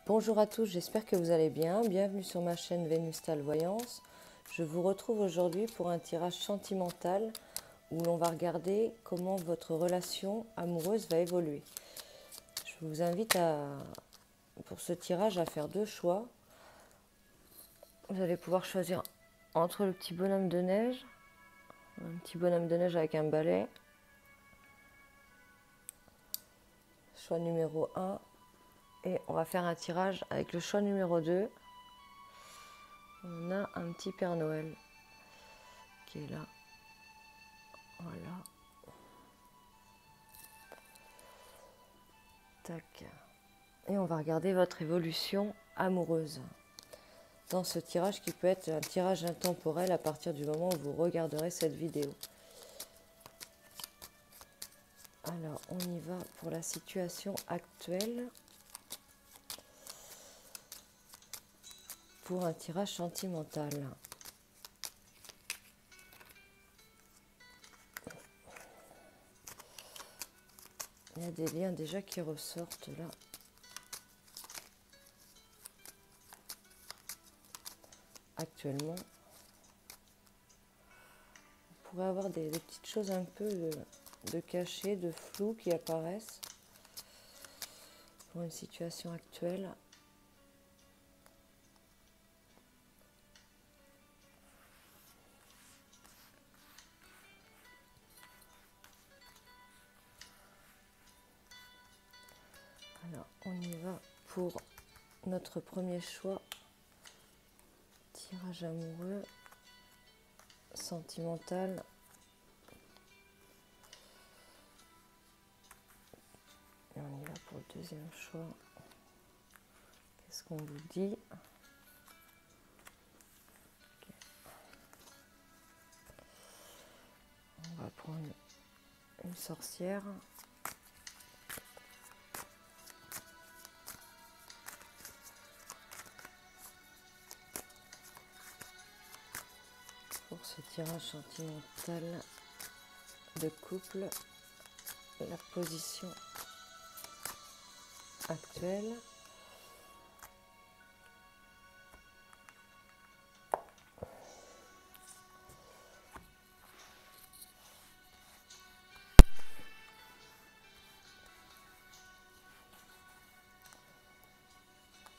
Bonjour à tous, j'espère que vous allez bien. Bienvenue sur ma chaîne Vénustal Voyance. Je vous retrouve aujourd'hui pour un tirage sentimental où l'on va regarder comment votre relation amoureuse va évoluer. Je vous invite pour ce tirage à faire deux choix. Vous allez pouvoir choisir entre le petit bonhomme de neige, un petit bonhomme de neige avec un balai, choix numéro 1. Et on va faire un tirage avec le choix numéro 2. On a un petit Père Noël qui est là. Voilà. Tac. Et on va regarder votre évolution amoureuse dans ce tirage qui peut être un tirage intemporel à partir du moment où vous regarderez cette vidéo. Alors, on y va pour la situation actuelle. Pour un tirage sentimental. Il y a des liens déjà qui ressortent là. Actuellement. On pourrait avoir des petites choses un peu de cachées, de flou qui apparaissent pour une situation actuelle. Alors, on y va pour notre premier choix. Tirage amoureux, sentimental. Et on y va pour le deuxième choix. Qu'est-ce qu'on vous dit? Okay. On va prendre une sorcière. Pour ce tirage sentimental de couple, la position actuelle.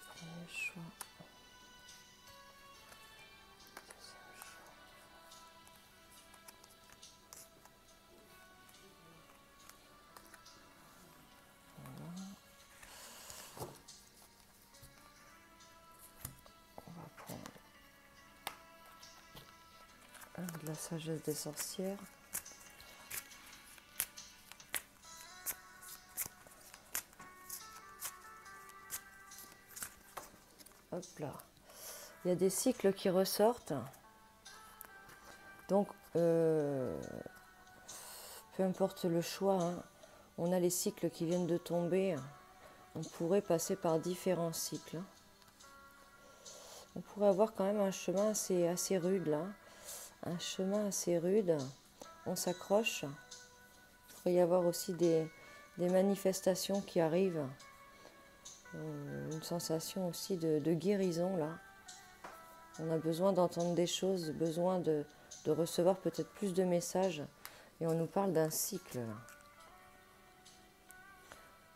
Premier choix. Deuxième choix. Voilà. On va prendre de la sagesse des sorcières. Hop là. Il y a des cycles qui ressortent. Donc, peu importe le choix, hein, on a les cycles qui viennent de tomber. On pourrait passer par différents cycles. On pourrait avoir quand même un chemin assez rude là. Un chemin assez rude. On s'accroche. Il pourrait y avoir aussi des manifestations qui arrivent. Une sensation aussi de guérison là. On a besoin d'entendre des choses, besoin de recevoir peut-être plus de messages. Et on nous parle d'un cycle là.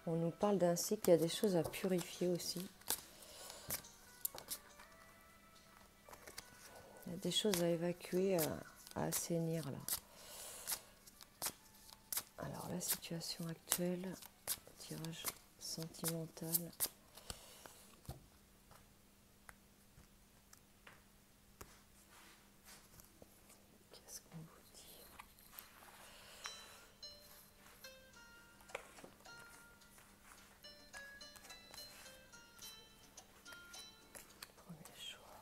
On nous parle d'un cycle, il y a des choses à purifier aussi. Il y a des choses à évacuer, à assainir là. Alors la situation actuelle, tirage sentimental. Qu'est-ce qu'on vous dit? Premier choix.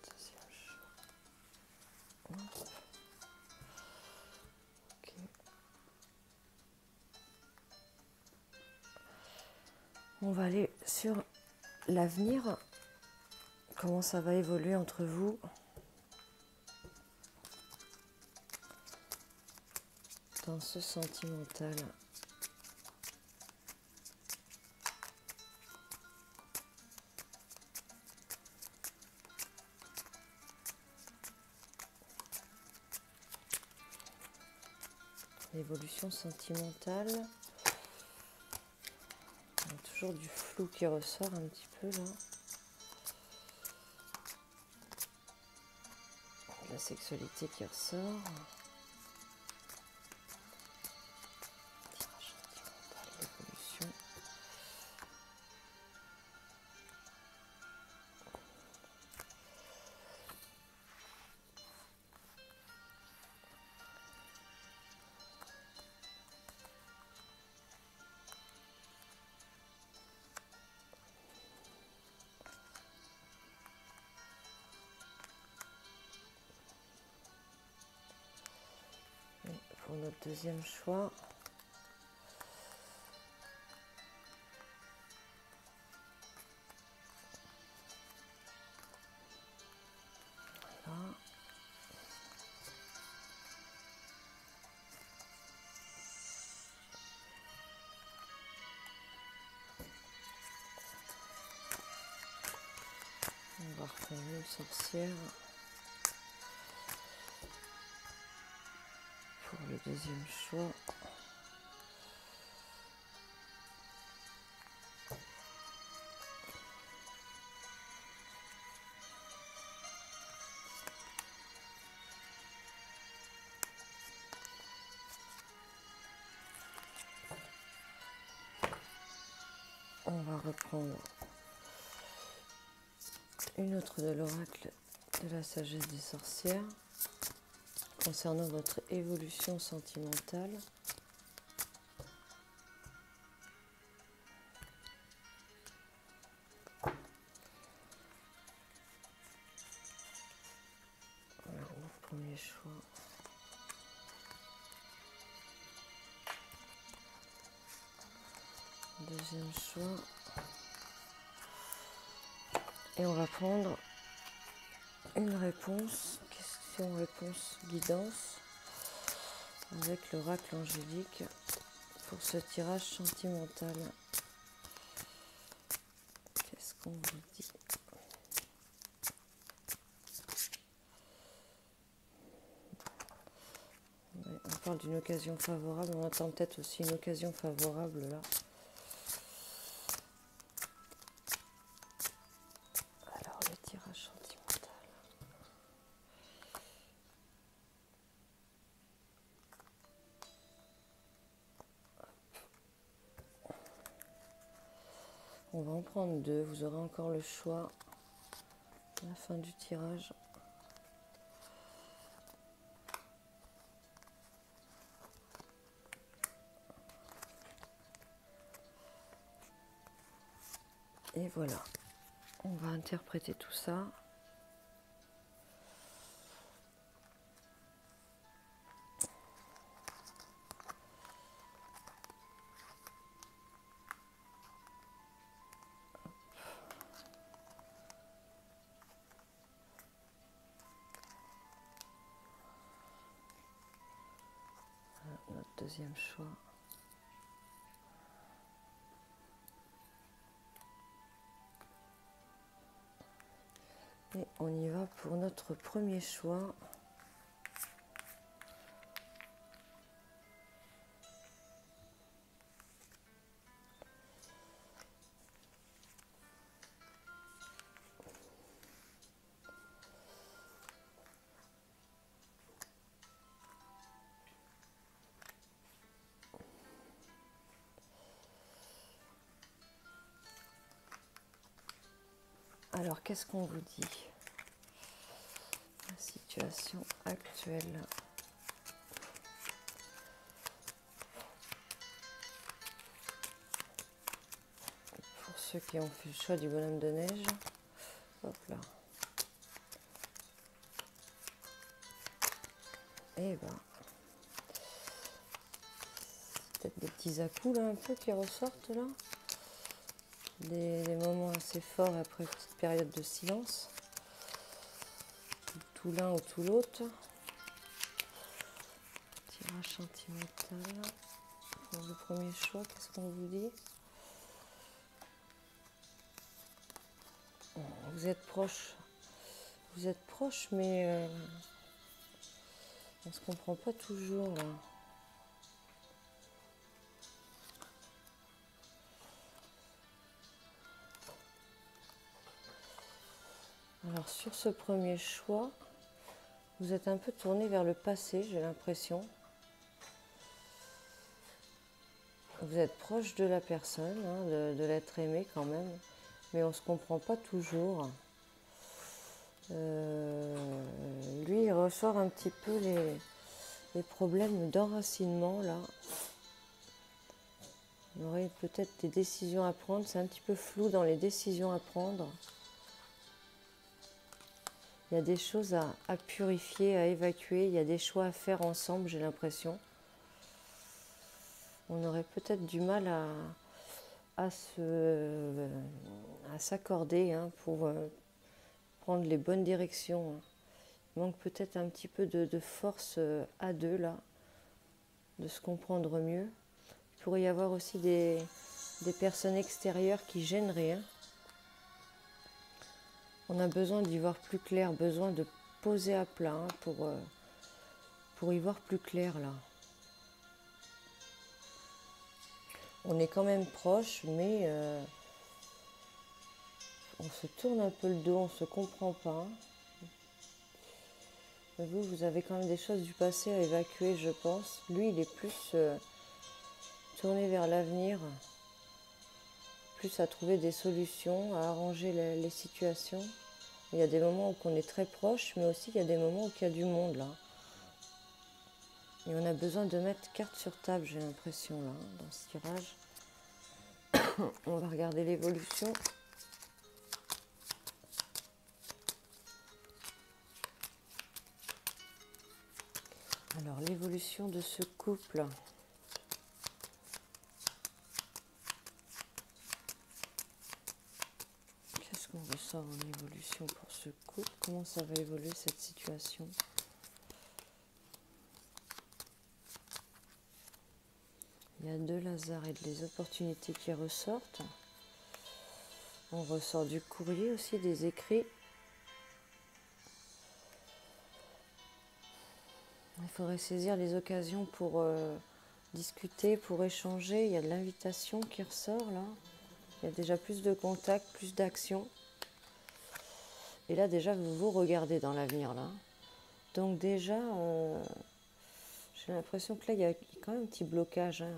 Deuxième choix. Hop. Ok. On va aller sur l'avenir. Comment ça va évoluer entre vous? Dans ce sentimental. l'évolution sentimentale. Il y a toujours du flou qui ressort un petit peu là. La sexualité qui ressort. Tirage sentimental, l'évolution. Pour notre deuxième choix, voilà. On va reprendre une sorcière pour le deuxième choix. On va reprendre une autre de l'oracle de la sagesse des sorcières concernant votre évolution sentimentale. Voilà, notre premier choix. Deuxième choix. Et on va prendre une réponse, question, réponse, guidance, avec l'oracle angélique pour ce tirage sentimental. Qu'est-ce qu'on vous dit? On parle d'une occasion favorable, on attend peut-être aussi une occasion favorable là. Alors le tirage sentimental. On va en prendre deux, vous aurez encore le choix à la fin du tirage. Et voilà, on va interpréter tout ça. Voilà, notre deuxième choix. Et on y va pour notre premier choix. Alors, qu'est-ce qu'on vous dit? La situation actuelle. Pour ceux qui ont fait le choix du bonhomme de neige. Hop là. Et ben, c'est peut-être des petits à-coups là un peu qui ressortent là. Des moments assez forts après une petite période de silence. Tout l'un ou tout l'autre. Tirage sentimental. Pour le premier choix, qu'est-ce qu'on vous dit? Vous êtes proche, mais on se comprend pas toujours là. Alors sur ce premier choix, vous êtes un peu tourné vers le passé, j'ai l'impression. Vous êtes proche de la personne, hein, de l'être aimé quand même, mais on ne se comprend pas toujours. Lui, il ressort un petit peu les problèmes d'enracinement, là. Il y aurait peut-être des décisions à prendre, c'est un petit peu flou dans les décisions à prendre. Il y a des choses à purifier, à évacuer, il y a des choix à faire ensemble, j'ai l'impression. On aurait peut-être du mal à s'accorder, hein, pour prendre les bonnes directions. Il manque peut-être un petit peu de force à deux, là, de se comprendre mieux. Il pourrait y avoir aussi des personnes extérieures qui gênent rien. On a besoin d'y voir plus clair, besoin de poser à plat, hein, pour y voir plus clair, là. On est quand même proche, mais on se tourne un peu le dos, on ne se comprend pas. Mais vous avez quand même des choses du passé à évacuer, je pense. Lui, il est plus tourné vers l'avenir, plus à trouver des solutions, à arranger les situations. Il y a des moments où on est très proche, mais aussi il y a des moments où il y a du monde, là. Et on a besoin de mettre carte sur table, j'ai l'impression, là, dans ce tirage. On va regarder l'évolution. Alors, l'évolution de ce couple. Qu'est-ce qu'on ressort en évolution pour ce couple? Comment ça va évoluer, cette situation? Il y a 2 Lazare et des opportunités qui ressortent. On ressort du courrier aussi, des écrits. Il faudrait saisir les occasions pour discuter, pour échanger. Il y a de l'invitation qui ressort là. Il y a déjà plus de contacts, plus d'action. Et là déjà, vous vous regardez dans l'avenir là. Donc déjà, j'ai l'impression que là, il y a quand même un petit blocage, hein.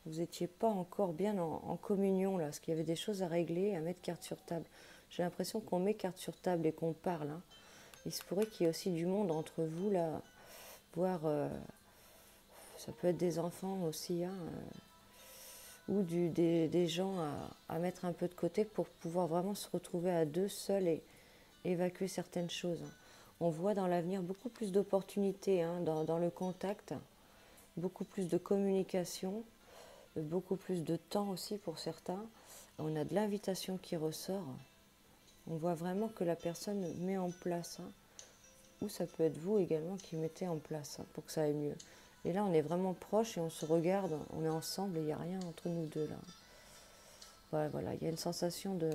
Vous n'étiez pas encore bien en communion là, parce qu'il y avait des choses à régler, à mettre carte sur table. J'ai l'impression qu'on met carte sur table et qu'on parle, hein. Il se pourrait qu'il y ait aussi du monde entre vous là, voire ça peut être des enfants aussi, hein, ou des gens à mettre un peu de côté pour pouvoir vraiment se retrouver à deux seuls et évacuer certaines choses. On voit dans l'avenir beaucoup plus d'opportunités, hein, dans le contact, beaucoup plus de communication, beaucoup plus de temps aussi pour certains. On a de l'invitation qui ressort. On voit vraiment que la personne met en place, hein, ou ça peut être vous également qui mettez en place, hein, pour que ça aille mieux. Et là, on est vraiment proche et on se regarde, on est ensemble et il n'y a rien entre nous deux là. Voilà, il y a une sensation de...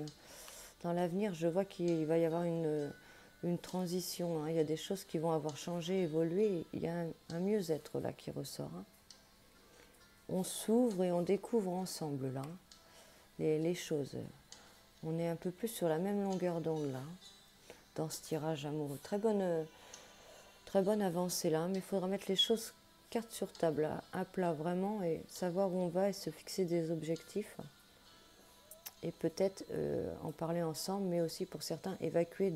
Dans l'avenir, je vois qu'il va y avoir une transition, hein. Il y a des choses qui vont avoir changé, évolué. Il y a un mieux-être là qui ressort, hein. On s'ouvre et on découvre ensemble là les choses. On est un peu plus sur la même longueur d'onde là, dans ce tirage amoureux. Très bonne avancée là, mais il faudra mettre les choses carte sur table, à plat vraiment, et savoir où on va et se fixer des objectifs. Et peut-être en parler ensemble, mais aussi pour certains évacuer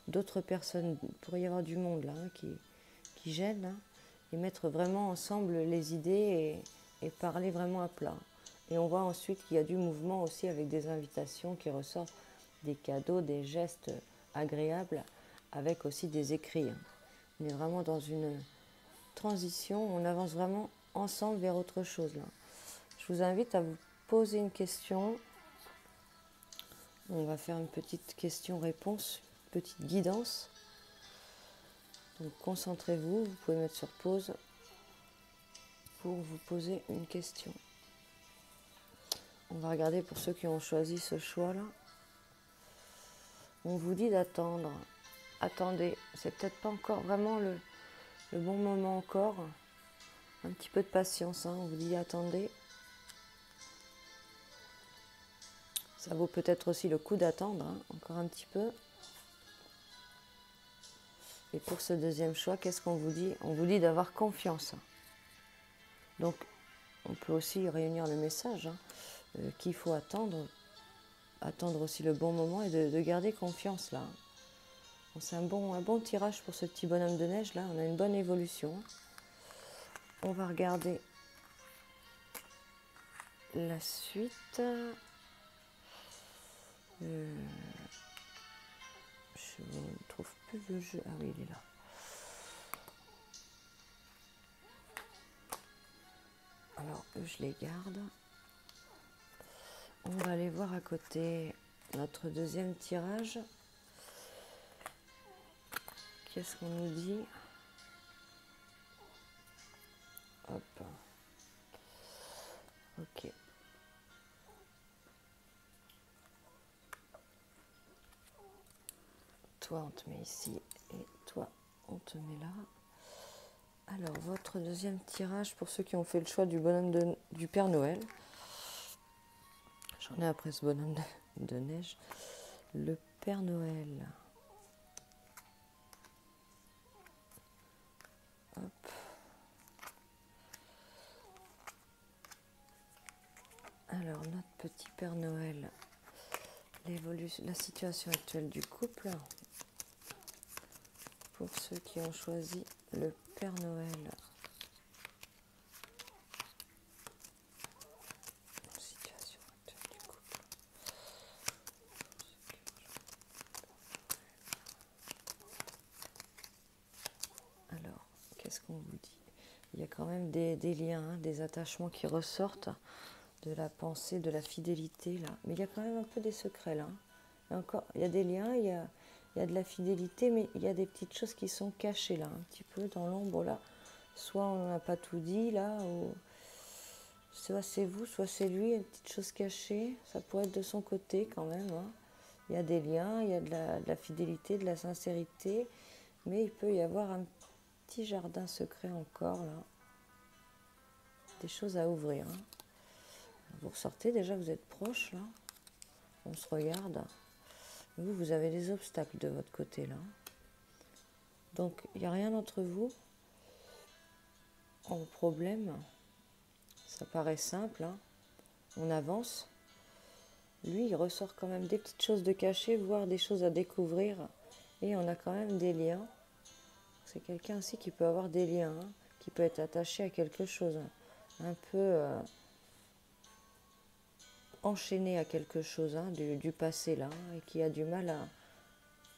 d'autres personnes. Il pourrait y avoir du monde là, hein, qui gêne, hein, et mettre vraiment ensemble les idées et parler vraiment à plat. Et on voit ensuite qu'il y a du mouvement aussi avec des invitations qui ressortent, des cadeaux, des gestes agréables, avec aussi des écrits, hein. On est vraiment dans une transition, on avance vraiment ensemble vers autre chose là. Je vous invite à vous poser une question. On va faire une petite question-réponse, petite guidance. Donc concentrez-vous, vous pouvez mettre sur pause pour vous poser une question. On va regarder pour ceux qui ont choisi ce choix-là. On vous dit d'attendre. Attendez, c'est peut-être pas encore vraiment le bon moment encore. Un petit peu de patience, hein. On vous dit attendez. Ça vaut peut-être aussi le coup d'attendre, hein, encore un petit peu. Et pour ce deuxième choix, qu'est-ce qu'on vous dit? On vous dit d'avoir confiance. Donc, on peut aussi réunir le message qu'il faut attendre aussi le bon moment et de garder confiance là. Bon, c'est un bon tirage pour ce petit bonhomme de neige là, on a une bonne évolution. On va regarder la suite. Je ne trouve plus le jeu. Ah oui, il est là. Alors, eux, je les garde. On va aller voir à côté notre deuxième tirage. Qu'est-ce qu'on nous dit? Hop. Ok. Toi, on te met ici et toi, on te met là. Alors, votre deuxième tirage pour ceux qui ont fait le choix du bonhomme du Père Noël. J'en ai après ce bonhomme de neige. Le Père Noël. Hop. Alors, notre petit Père Noël. La situation actuelle du couple. Pour ceux qui ont choisi le Père Noël. Situation actuelle du couple. Alors, qu'est-ce qu'on vous dit? Il y a quand même des liens, des attachements qui ressortent de la pensée, de la fidélité là. Mais il y a quand même un peu des secrets là. Et encore, il y a des liens, il y a de la fidélité, mais il y a des petites choses qui sont cachées là, un petit peu dans l'ombre là. Soit on n'a pas tout dit là, ou soit c'est vous, soit c'est lui, une petite chose cachée. Ça pourrait être de son côté quand même. Il y a des liens, il y a de la fidélité, de la sincérité, mais il peut y avoir un petit jardin secret encore là. Des choses à ouvrir. Vous ressortez déjà, vous êtes proche là. On se regarde. Vous avez des obstacles de votre côté là. Donc il n'y a rien entre vous en problème. Ça paraît simple. On avance. Lui, il ressort quand même des petites choses de cachées, voire des choses à découvrir. Et on a quand même des liens. C'est quelqu'un aussi qui peut avoir des liens, qui peut être attaché à quelque chose. Un peu enchaîné à quelque chose du passé là, et qui a du mal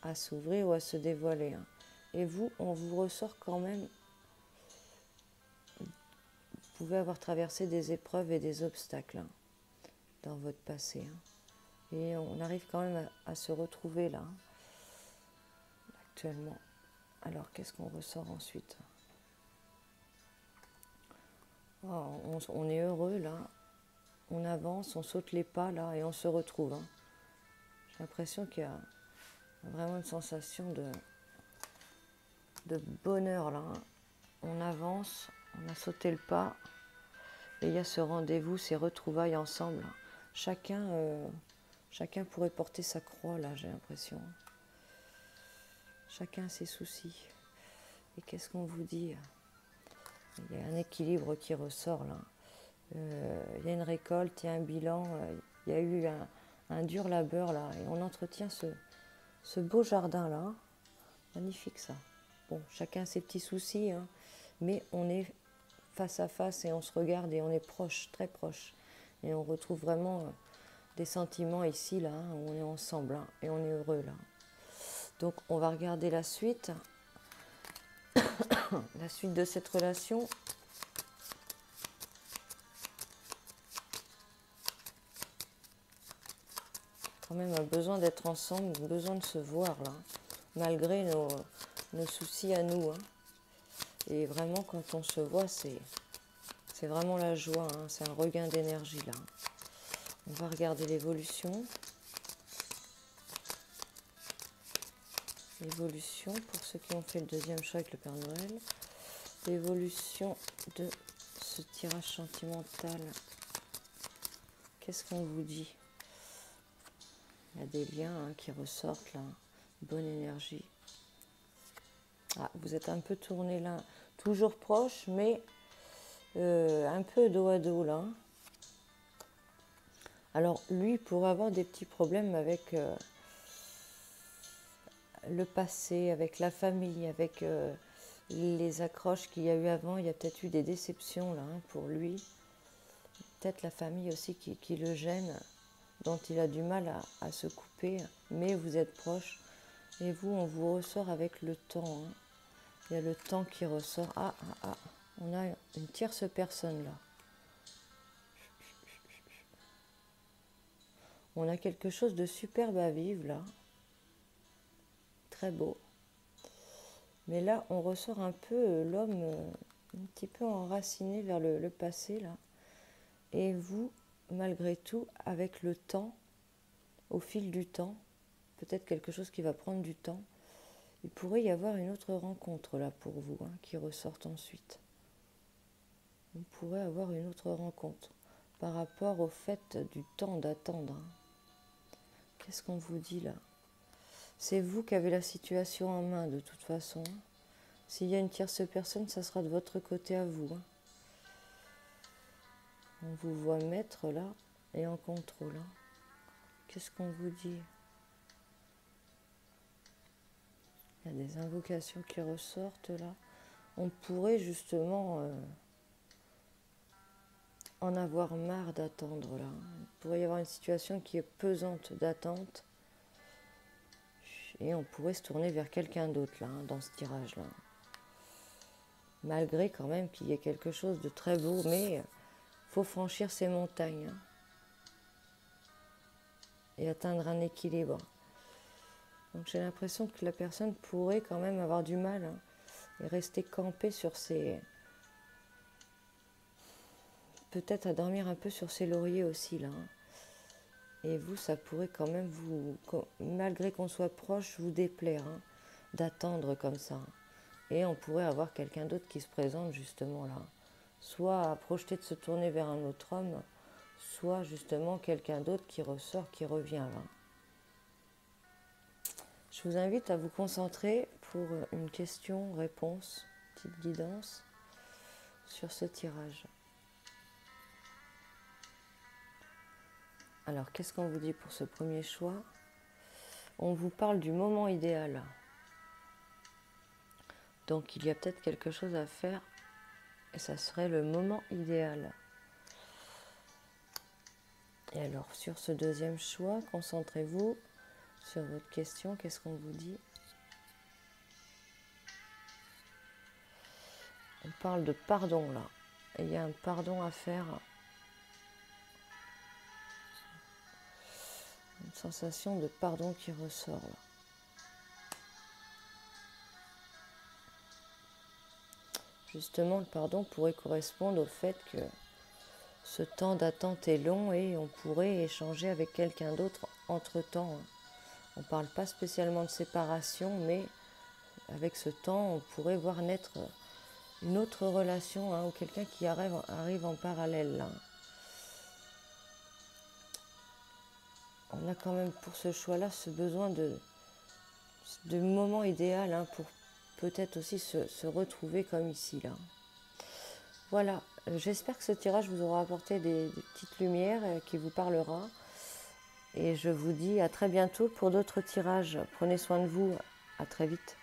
à s'ouvrir ou à se dévoiler. Et vous, on vous ressort quand même. Vous pouvez avoir traversé des épreuves et des obstacles dans votre passé. Et on arrive quand même à se retrouver là, actuellement. Alors, qu'est-ce qu'on ressort ensuite? On est heureux là. On avance, on saute les pas là et on se retrouve. J'ai l'impression qu'il y a vraiment une sensation de bonheur là. On avance, on a sauté le pas et il y a ce rendez-vous, ces retrouvailles ensemble. Chacun pourrait porter sa croix là, j'ai l'impression. Chacun ses soucis. Et qu'est-ce qu'on vous dit? Il y a un équilibre qui ressort là. Il y a une récolte, il y a un bilan, il y a eu un dur labeur là, et on entretient ce beau jardin là. Magnifique ça. Bon, chacun ses petits soucis, mais on est face à face et on se regarde et on est proche, très proche. Et on retrouve vraiment des sentiments ici là, où on est ensemble et on est heureux là. Donc on va regarder la suite, la suite de cette relation. Quand même un besoin d'être ensemble, un besoin de se voir là, malgré nos soucis à nous. Et vraiment quand on se voit, c'est vraiment la joie, c'est un regain d'énergie là. On va regarder l'évolution. L'évolution pour ceux qui ont fait le deuxième choix avec le Père Noël. L'évolution de ce tirage sentimental. Qu'est-ce qu'on vous dit? Il y a des liens qui ressortent là, bonne énergie. Ah, vous êtes un peu tourné là, toujours proche, mais un peu dos à dos là. Alors lui pourrait avoir des petits problèmes avec le passé, avec la famille, avec les accroches qu'il y a eu avant. Il y a peut-être eu des déceptions là pour lui. Peut-être la famille aussi qui le gêne, dont il a du mal à se couper. Mais vous êtes proches et vous, on vous ressort avec le temps. Hein. Il y a le temps qui ressort. On a une tierce personne là. On a quelque chose de superbe à vivre là. Très beau. Mais là, on ressort un peu l'homme un petit peu enraciné vers le passé là. Et vous, malgré tout, avec le temps, au fil du temps, peut-être quelque chose qui va prendre du temps, il pourrait y avoir une autre rencontre là pour vous, hein, qui ressorte ensuite. On pourrait avoir une autre rencontre par rapport au fait du temps d'attendre. Hein. Qu'est-ce qu'on vous dit là? C'est vous qui avez la situation en main de toute façon. S'il y a une tierce personne, ça sera de votre côté à vous. Hein. On vous voit maître là et en contrôle. Hein. Qu'est-ce qu'on vous dit? Il y a des invocations qui ressortent là. On pourrait justement en avoir marre d'attendre là. Il pourrait y avoir une situation qui est pesante d'attente. Et on pourrait se tourner vers quelqu'un d'autre là, hein, dans ce tirage là. Malgré quand même qu'il y ait quelque chose de très beau, mais il faut franchir ces montagnes. Hein, et atteindre un équilibre. Donc j'ai l'impression que la personne pourrait quand même avoir du mal, hein, et rester campée sur ses... Peut-être à dormir un peu sur ses lauriers aussi là. Hein. Et vous, ça pourrait quand même vous, malgré qu'on soit proche, vous déplaire, hein, d'attendre comme ça. Et on pourrait avoir quelqu'un d'autre qui se présente justement là. Soit à projeter de se tourner vers un autre homme, soit justement quelqu'un d'autre qui ressort, qui revient là. Je vous invite à vous concentrer pour une question-réponse, petite guidance sur ce tirage. Alors, qu'est-ce qu'on vous dit pour ce premier choix? On vous parle du moment idéal. Donc, il y a peut-être quelque chose à faire et ça serait le moment idéal. Et alors, sur ce deuxième choix, concentrez-vous sur votre question. Qu'est-ce qu'on vous dit? On parle de pardon là. Et il y a un pardon à faire. Une sensation de pardon qui ressort là. Justement, le pardon pourrait correspondre au fait que ce temps d'attente est long et on pourrait échanger avec quelqu'un d'autre entre-temps. On ne parle pas spécialement de séparation, mais avec ce temps, on pourrait voir naître une autre relation, hein, ou quelqu'un qui arrive en parallèle. Là. On a quand même pour ce choix-là ce besoin de moment idéal, hein, pour peut-être aussi se retrouver comme ici. Là. Voilà, j'espère que ce tirage vous aura apporté des petites lumières qui vous parlera. Et je vous dis à très bientôt pour d'autres tirages. Prenez soin de vous, à très vite.